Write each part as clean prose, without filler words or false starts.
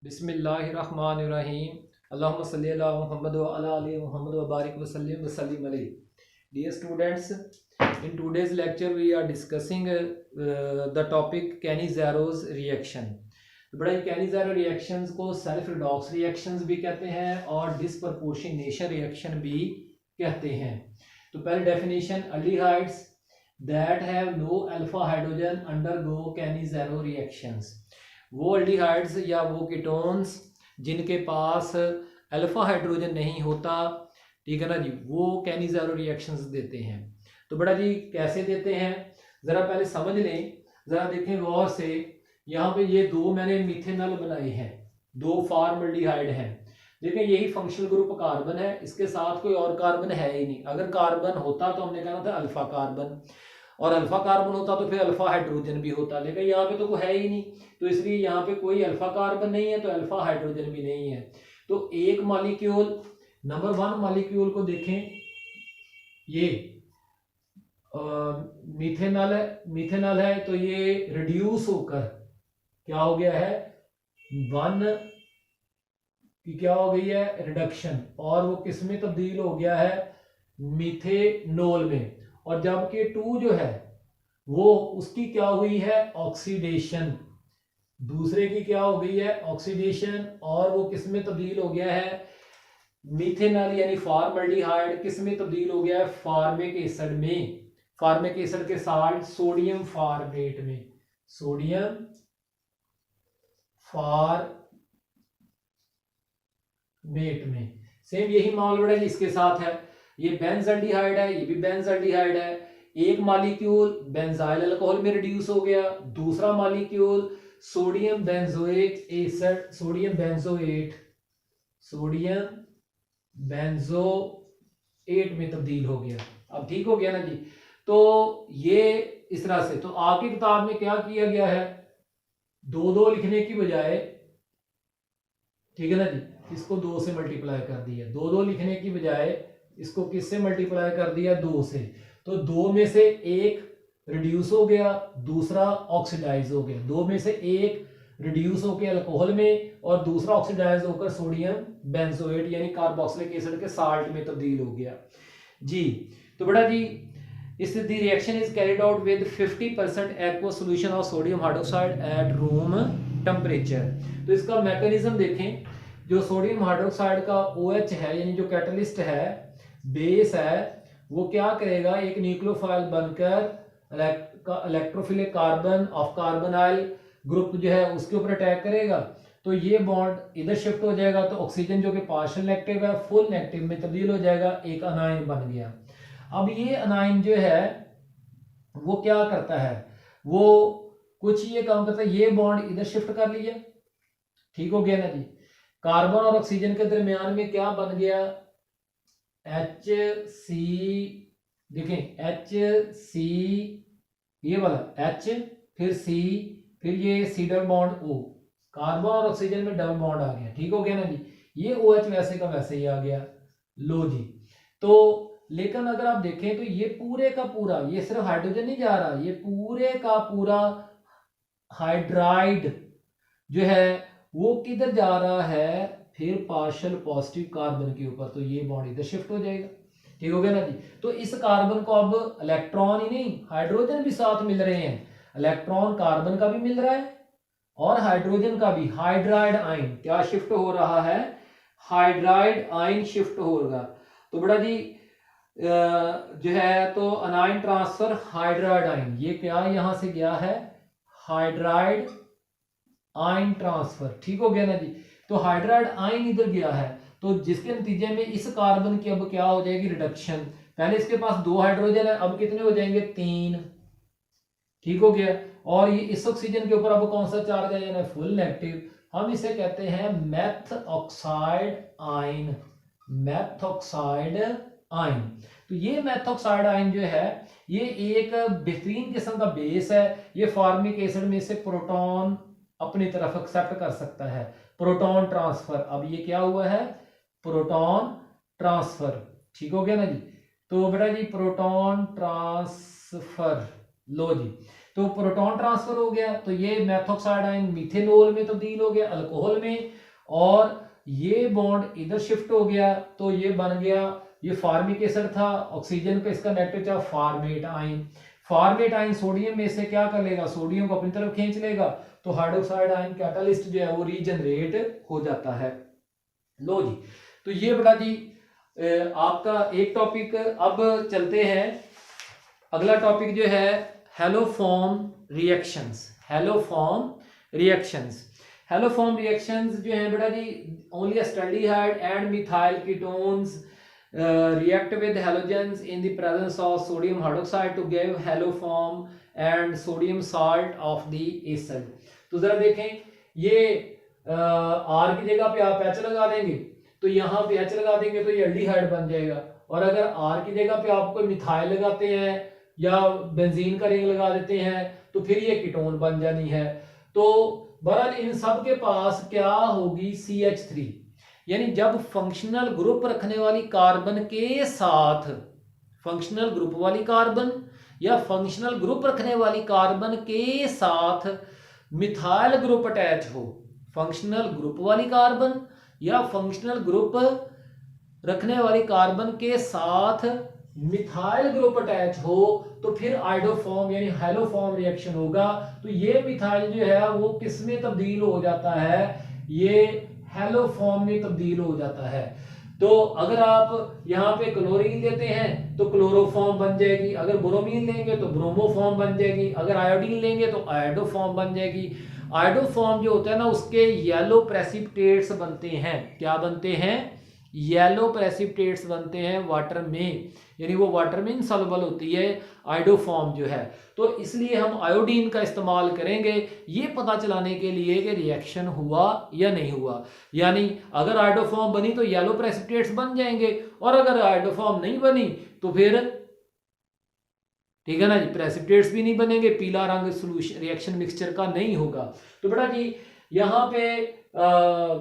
बिस्मिल्लाहिर्रहमानिर्रहीम। अल्लाहुम्मा सल्ली अला मुहम्मद व अला आलि मुहम्मद व बारिक व सल्लिम अलैहि। Dear students, in today's lecture we are discussing the topic Cannizaro's reaction। बड़ा कैनिज़ारो रिएक्शंस को सेल्फ रिडॉक्स रिएक्शंस भी कहते हैं और डिस्प्रपोर्शनेशन रिएक्शन भी कहते हैं। तो पहले definition, aldehydes that have no alpha hydrogen undergo Cannizzaro reactions. वो अल्डिहाइड्स या वो कीटोन्स जिनके पास अल्फा हाइड्रोजन नहीं होता, ठीक है ना जी, वो कैनिज़ारो रिएक्शंस देते हैं। तो बड़ा जी कैसे देते हैं जरा पहले समझ लें, जरा देखें गौर से। यहाँ पे ये दो मैंने मिथेनॉल बनाए हैं, दो फॉर्मल्डिहाइड हैं। देखें यही फंक्शनल ग्रुप कार्बन है, इसके साथ कोई और कार्बन है ही नहीं। अगर कार्बन होता तो हमने कहना था अल्फा कार्बन, और अल्फा कार्बन होता तो फिर अल्फा हाइड्रोजन भी होता, लेकिन यहाँ पे तो कोई है ही नहीं। तो इसलिए यहाँ पे कोई अल्फा कार्बन नहीं है तो अल्फा हाइड्रोजन भी नहीं है। तो एक मॉलिक्यूल, नंबर 1 मॉलिक्यूल को देखें, ये मिथेनॉल है। तो ये रिड्यूस होकर क्या हो गया है, 1 की क्या हो गई है, रिडक्शन, और वो किस में तब्दील हो गया है, मिथेनॉल में। और जबकि 2 जो है वो उसकी क्या हुई है, ऑक्सीडेशन, दूसरे की क्या हो गई है, ऑक्सीडेशन, और वो किस में तब्दील हो गया है, मिथेनॉल यानी फॉर्मल्डिहाइड किस में तब्दील हो गया है, फॉर्मिक एसिड में। फॉर्मिक एसिड के साथ सोडियम फॉर्मेट में, सोडियम फॉर्मेट में। सेम यही मामला है इसके साथ है, ये बेंजल्डिहाइड है, ये भी बेंजल्डिहाइड है। एक मॉलिक्यूल बेंजाइल अल्कोहल में रिड्यूस हो गया, दूसरा molecule sodium benzoate acid, sodium benzoate में तब्दील हो गया। अब ठीक हो गया ना जी। तो ये इस तरह से, तो आपकी किताब में क्या किया गया है, 2 लिखने की बजाय, ठीक है ना जी, इसको 2 से मल्टीप्लाई कर दिया। 2 लिखने की बजाय इसको किससे मल्टीप्लाई कर दिया, 2 से। तो 2 में से एक रिड्यूस हो गया, दूसरा ऑक्सीडाइज हो गया। 2 में से एक रिड्यूस होकर अल्कोहल में और दूसरा ऑक्सीडाइज होकर सोडियम बेंजोएट यानी कार्बोक्सिलिक एसिड के साल्ट में तब्दील हो गया जी। तो बेटा जी, इस the reaction is carried out with 50% aqua solution of sodium hydroxide at room temperature. तो इसका मैकेनिज्म देखें, जो सोडियम हाइड्रोक्साइड का OH है यानी जो कैटलिस्ट है, बेस है, वो क्या करेगा, एक न्यूक्लियोफाइल बनकर electrophilic carbon of carbonyl group जो है उसके ऊपर अटैक करेगा। तो ये बॉन्ड इधर शिफ्ट हो जाएगा, तो ऑक्सीजन जो कि पार्शियल नेगेटिव है फुल नेगेटिव में तब्दील हो जाएगा, एक अनायन बन गया। अब ये अनायन जो है वो क्या करता है, वो कुछ ये काम करता है, ये बॉन्ड इधर शिफ्ट कर लिया, ठीक हो गया ना जी। कार्बन और ऑक्सीजन के दरमियान में क्या बन गया, HC, देखें HC, ये वाला H, फिर C, फिर ये C double bond O, carbon और ऑक्सीजन में डबल बॉन्ड आ गया, ठीक हो गया ना जी। ये OH वैसे का वैसे ही आ गया, लो जी। तो लेकिन अगर आप देखें तो ये पूरे का पूरा, ये सिर्फ हाइड्रोजन नहीं जा रहा, ये पूरे का पूरा हाइड्राइड जो है वो किधर जा रहा है, फिर पार्शियल पॉजिटिव कार्बन के ऊपर। तो ये बॉन्ड इधर शिफ्ट हो जाएगा, ठीक हो गया ना जी। तो इस कार्बन को अब इलेक्ट्रॉन ही नहीं हाइड्रोजन भी साथ मिल रहे हैं, इलेक्ट्रॉन कार्बन का भी मिल रहा है और हाइड्रोजन का भी। हाइड्राइड आयन क्या शिफ्ट हो रहा है, हाइड्राइड आयन शिफ्ट होगा। तो बड़ा जी जो है, तो अनायन ट्रांसफर हाइड्राइड आयन, ये क्या यहां से गया है, हाइड्राइड आयन ट्रांसफर, ठीक हो गया ना जी। तो हाइड्राइड आयन इधर गया है, तो जिसके नतीजे में इस कार्बन की अब क्या हो जाएगी, रिडक्शन। पहले इसके पास 2 हाइड्रोजन है, अब कितने हो जाएंगे, 3, ठीक हो गया। और ये इस ऑक्सीजन के ऊपर अब कौन सा चार्ज है, यानी फुल नेगेटिव। हम इसे कहते हैं meth oxide ion, methoxide ion. तो ये मेथॉक्साइड आयन जो है ये एक बेहतरीन किस्म का बेस है, ये फॉर्मिक एसिड में से प्रोटॉन अपनी तरफ एक्सेप्ट कर सकता है, प्रोटॉन ट्रांसफर। अब ये क्या हुआ है, प्रोटॉन ट्रांसफर, ठीक हो गया ना जी। तो बेटा जी प्रोटॉन ट्रांसफर, लो जी। तो प्रोटॉन ट्रांसफर हो गया, तो ये मेथॉक्साइड आयन मिथेनॉल में तब्दील हो गया, अल्कोहल में, और ये बॉन्ड इधर शिफ्ट हो गया, तो ये बन गया, ये फार्मिक एसिड था, ऑक्सीजन पे इसका नेगेटिव था, format ion. Format ion sodium में से क्या कर लेगा, सोडियम को अपनी तरफ खींच लेगा, तो हाइड्रोक्साइड आयन कैटालिस्ट जो है वो रीजनरेट हो जाता है। लो जी, तो ये बेटा जी आपका एक टॉपिक। अब चलते हैं अगला टॉपिक जो है haloform reactions. Haloform reactions, haloform reactions जो है बेटा जी, only acetaldehyde and methyl ketones react with halogens in the presence of sodium hydroxide to give haloform and sodium salt of the acid। तो जरा देखें, ये R की जगह पे आप H लगा देंगे, तो यहाँ पे H लगा देंगे तो ये एल्डिहाइड बन जाएगा, और अगर R की जगह पे आप कोई मिथाइल लगाते हैं या बेंजीन का रिंग लगा देते हैं तो फिर ये कीटोन बन जानी है। तो बहरहाल इन सब के पास क्या होगी, CH3, यानी जब फंक्शनल ग्रुप रखने वाली कार्बन के साथ, फंक्शनल ग्रुप वाली कार्बन या फंक्शनल ग्रुप रखने वाली कार्बन के साथ मिथाइल ग्रुप अटैच हो, फंक्शनल ग्रुप वाली कार्बन या फंक्शनल ग्रुप रखने वाली कार्बन के साथ मिथाइल ग्रुप अटैच हो, तो फिर आइडोफॉर्म यानी हेलोफॉर्म रिएक्शन होगा। तो ये मिथाइल जो है वो किस में तब्दील हो जाता है, ये हेलोफॉर्म में तब्दील हो जाता है। तो अगर आप यहाँ पे क्लोरीन लेते हैं तो क्लोरोफॉर्म बन जाएगी, अगर ब्रोमीन लेंगे तो ब्रोमोफॉर्म बन जाएगी, अगर आयोडीन लेंगे तो आयोडोफॉर्म बन जाएगी। आयोडोफॉर्म जो होता है ना, उसके येलो प्रेसिपिटेट्स बनते हैं, क्या बनते हैं, येलो प्रेसिपिटेट्स बनते हैं वाटर में, यानी वो वाटर में इनसॉल्युबल होती है आयोडोफॉर्म जो है। तो इसलिए हम आयोडीन का इस्तेमाल करेंगे ये पता चलाने के लिए कि रिएक्शन हुआ या नहीं हुआ। यानी अगर आयोडोफॉर्म बनी तो येलो प्रेसिपिटेट्स बन जाएंगे, और अगर आयोडोफॉर्म नहीं बनी तो फिर ठीक है ना जी, प्रेसिपिटेट्स भी नहीं बनेंगे, पीला रंग सोल्यूशन रिएक्शन मिक्सचर का नहीं होगा। तो बेटा जी यहाँ पे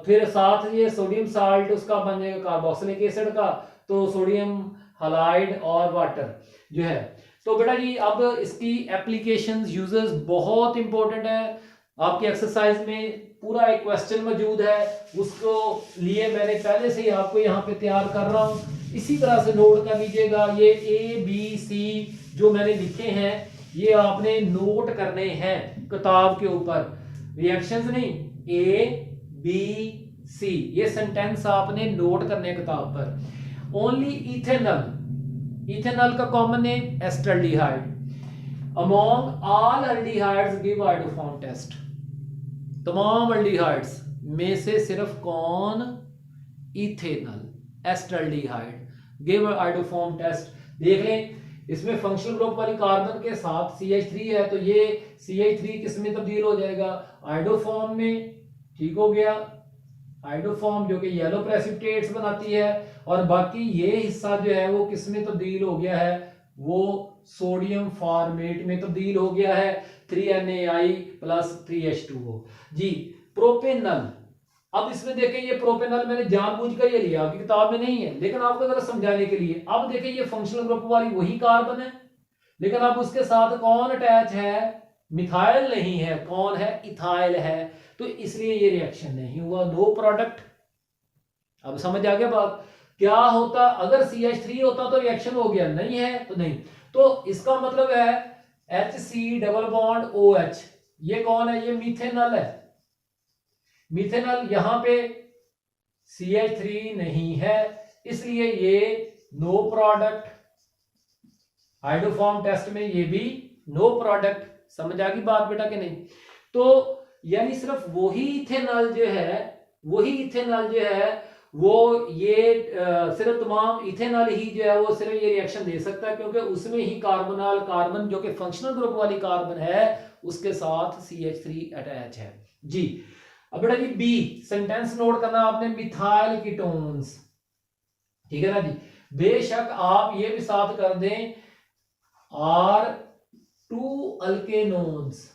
फिर साथ ये सोडियम साल्ट उसका बन जाएगा कार्बोक्सिलिक एसिड का, तो सोडियम हालाइड और वाटर जो है। तो बेटा जी अब इसकी एप्लीकेशंस यूजेस बहुत इंपॉर्टेंट है, आपकी एक्सरसाइज में पूरा एक क्वेश्चन मौजूद है, उसको लिए मैंने पहले से ही आपको यहाँ पे तैयार कर रहा हूँ, इसी तरह से नोट कर लीजिएगा। ये A, B, C जो मैंने लिखे हैं ये आपने नोट करने हैं किताब के ऊपर, रिएक्शंस नहीं, A, B, C ये सेंटेंस आपने नोट करने किताब पर। ओनली इथेनॉल, इथेनॉल का common name acetaldehyde, among all aldehydes give iodoform test, तमाम एल्डिहाइड्स में से सिर्फ कौन, ethanol, acetaldehyde give iodoform test. देख लें इसमें फंक्शनल ग्रुप वाली कार्बन के साथ CH3 है, तो ये CH3 किस में तब्दील हो जाएगा, आइडोफॉर्म में, ठीक हो गया, आइडोफॉर्म जो कि येलो प्रेसिपिटेट्स बनाती है, और बाकी ये हिस्सा जो है वो किस में तब्दील हो गया है, वो सोडियम फॉर्मेट में तब्दील हो गया है, 3NaI प्लस 3H2O जी। प्रोपेनल, अब इसमें देखें ये प्रोपेनल मैंने जानबूझकर ये लिया, आपकी किताब में नहीं है लेकिन आपको जरा समझाने के लिए। अब देखें ये फंक्शनल ग्रुप वाली वही कार्बन है, लेकिन अब उसके साथ कौन अटैच है, मिथाइल नहीं है, कौन है, इथाइल है, तो इसलिए ये रिएक्शन नहीं हुआ, नो प्रोडक्ट। अब समझ आ गया बात, क्या होता अगर CH3 होता तो रिएक्शन हो गया, नहीं है तो नहीं। तो इसका मतलब है HC डबल बॉन्ड OH, ये कौन है, ये मिथेनॉल है, मिथेनॉल, यहां पे CH3 नहीं है, इसलिए ये नो प्रोडक्ट, आइडोफॉर्म टेस्ट में ये भी नो प्रोडक्ट। समझ आ गई बात बेटा कि नहीं। तो यानी सिर्फ वही इथेनॉल जो है, वही इथेनॉल जो है वो ये सिर्फ तमाम इथेनॉल ही जो है वो सिर्फ ये रिएक्शन दे सकता है, क्योंकि उसमें ही कार्बोनाल कार्बन जो कि फंक्शनल ग्रुप वाली कार्बन है उसके साथ CH3 अटैच है जी। अब बेटा जी बी सेंटेंस नोट करना आपने, मिथाइल कीटोन्स, ठीक है ना जी। बेशक आप ये भी साथ कर दें R2 अल्केनोन्स,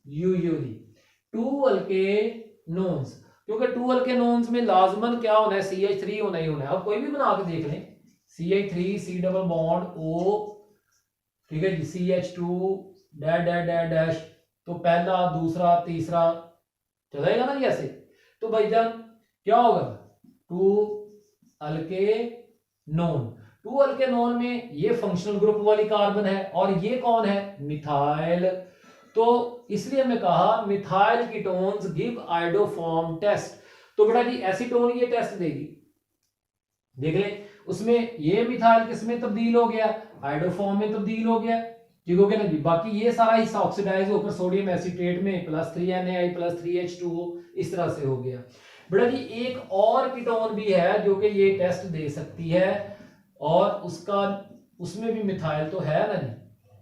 यूजुअली 2 अल्केनोन्स, क्योंकि 2 अल्केनोन्स में लाजमन क्या होना है, CH3 होना ही होना है। अब कोई भी बना के देख लें, CH3 C double bond O ठीक है जी, CH2 dash dash dash dash, तो पहला दूसरा तीसरा चलेगा ना ऐसे। तो भाईजान क्या होगा, 2 अल्केनोन, 2 अल्केनोन में ये फंक्शनल ग्रुप वाली कार्बन है और ये कौन है, मिथाइल। तो इसलिए मैं कहा methyl ketones give iodoform test. तो बेटा जी एसीटोन ये टेस्ट देगी, देख ले उसमें ये मिथाइल किस में तब्दील हो गया, आइडोफॉर्म में तब्दील हो गया, ठीक हो गया ना जी। बाकी ये सारा हिस्सा ऑक्सीडाइज होकर सोडियम एसीटेट में +3Na +3H2O इस तरह से हो गया। बेटा जी एक और कीटोन भी है जो कि ये टेस्ट दे सकती है और उसका उसमें भी मिथाइल तो है ना जी,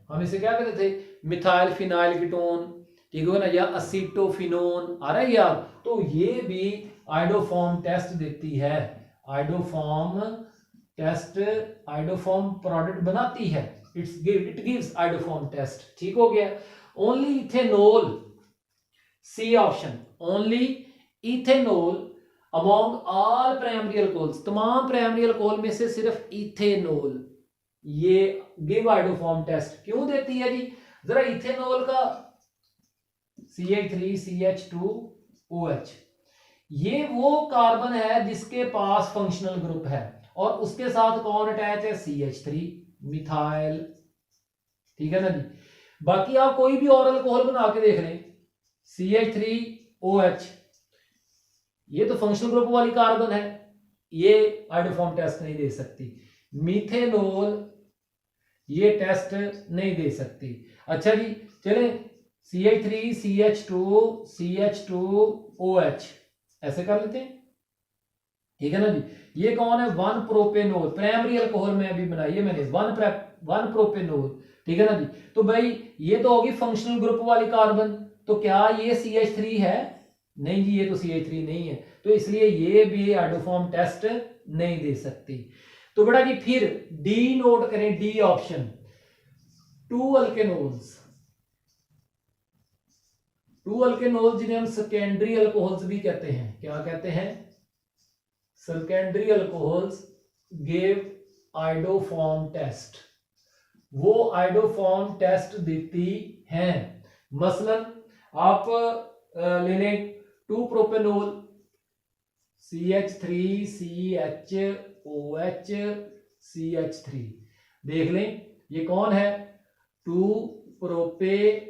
हम इसे क्या कहते थे, मिथाइल फिनाइल कीटोन, ठीक हो ना, या असीटोफिनोन, आ रहा है यार। तो ये भी आइडोफॉर्म टेस्ट देती है, आइडोफॉर्म टेस्ट, आइडोफॉर्म प्रोडक्ट बनाती है, इट गिव्स आइडोफॉर्म टेस्ट, ठीक हो गया। Only ethanol, C option, only ethanol among all primary alcohols, तमाम प्राइमरी अल्कोहल में से सिर्फ इथेनॉल ये गिव आइडोफॉर्म टेस्ट क्यों देती है जी। जरा इथेनॉल का CH3CH2OH, ये वो कार्बन है जिसके पास फंक्शनल ग्रुप है और उसके साथ कौन अटैच है, CH3 मिथाइल, ठीक है ना जी। बाकी आप कोई भी और अल्कोहल बना के देख लें, CH3OH ये तो फंक्शनल ग्रुप वाली कार्बन है, ये आइडोफॉर्म टेस्ट नहीं दे सकती। मिथेनॉल ये टेस्ट नहीं दे सकती। अच्छा जी चले, CH3CH2CH2OH ऐसे कर लेते हैं, ठीक है ना जी। ये कौन है, 1 प्रोपेनॉल, प्राइमरी अल्कोहल में अभी बनाई है मैंने, 1 प्रोपेनॉल, ठीक है ना जी। तो भाई ये तो होगी फंक्शनल ग्रुप वाली कार्बन, तो क्या ये CH3 है, नहीं जी ये तो CH3 नहीं है, तो इसलिए ये भी आइडोफॉर्म टेस्ट नहीं दे सकती। तो बेटा जी फिर डी नोट करें, डी ऑप्शन, 2 अल्केनोल्स, 2 अल्केनोल जिन्हें हम सेकेंडरी अल्कोहल्स भी कहते हैं, क्या कहते हैं, secondary alcohols give iodoform test, वो आइडोफॉर्म टेस्ट देती हैं। मसलन आप ले लें 2 प्रोपेनॉल, CH3CHOH CH3, देख लें ये कौन है, 2 प्रोपेनॉल,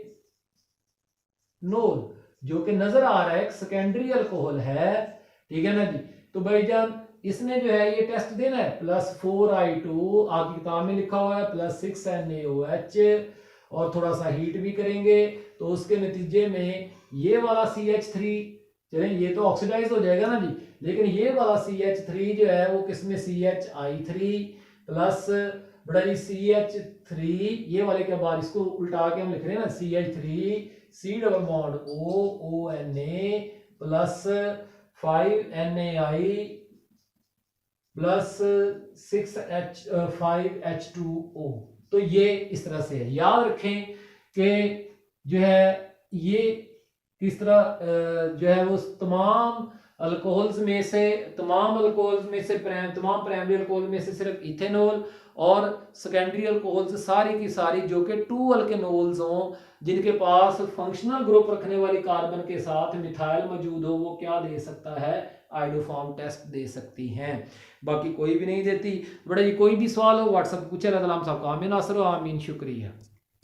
जो कि नजर आ रहा है एक सेकेंडरी अल्कोहल है, ठीक है ना जी। तो भाईजान इसने जो है ये टेस्ट देना है, +4I2 आपकी किताब में लिखा हुआ है, +6NaOH, और थोड़ा सा हीट भी करेंगे तो उसके नतीजे में ये वाला CH3, चलें ये तो ऑक्सीडाइज हो जाएगा ना जी, लेकिन ये वाला CH3 जो है वो किसमें, CHI3 प्लस बड़ा जी CH3, ये वाले के बाद इसको उल्टा के हम लिख रहे हैं ना, CH3 C double bond ONA plus 5NaI plus 6H5H2O। तो ये इस तरह से है, याद रखें कि जो है ये किस तरह जो है वो तमाम अल्कोहल्स में से, तमाम प्राइमरी अल्कोहल में से सिर्फ इथेनॉल और सेकेंडरी अल्कोहल्स सारी की सारी जो कि 2 अल्केनोल्स हों, जिनके पास फंक्शनल ग्रुप रखने वाली कार्बन के साथ मिथाइल मौजूद हो, वो क्या दे सकता है, आइडोफॉर्म टेस्ट दे सकती हैं, बाकी कोई भी नहीं देती। बड़ा जी कोई भी सवाल हो व्हाट्सएप पूछे, अल्लाह साहब का आमीन, आसर आमीन, शुक्रिया।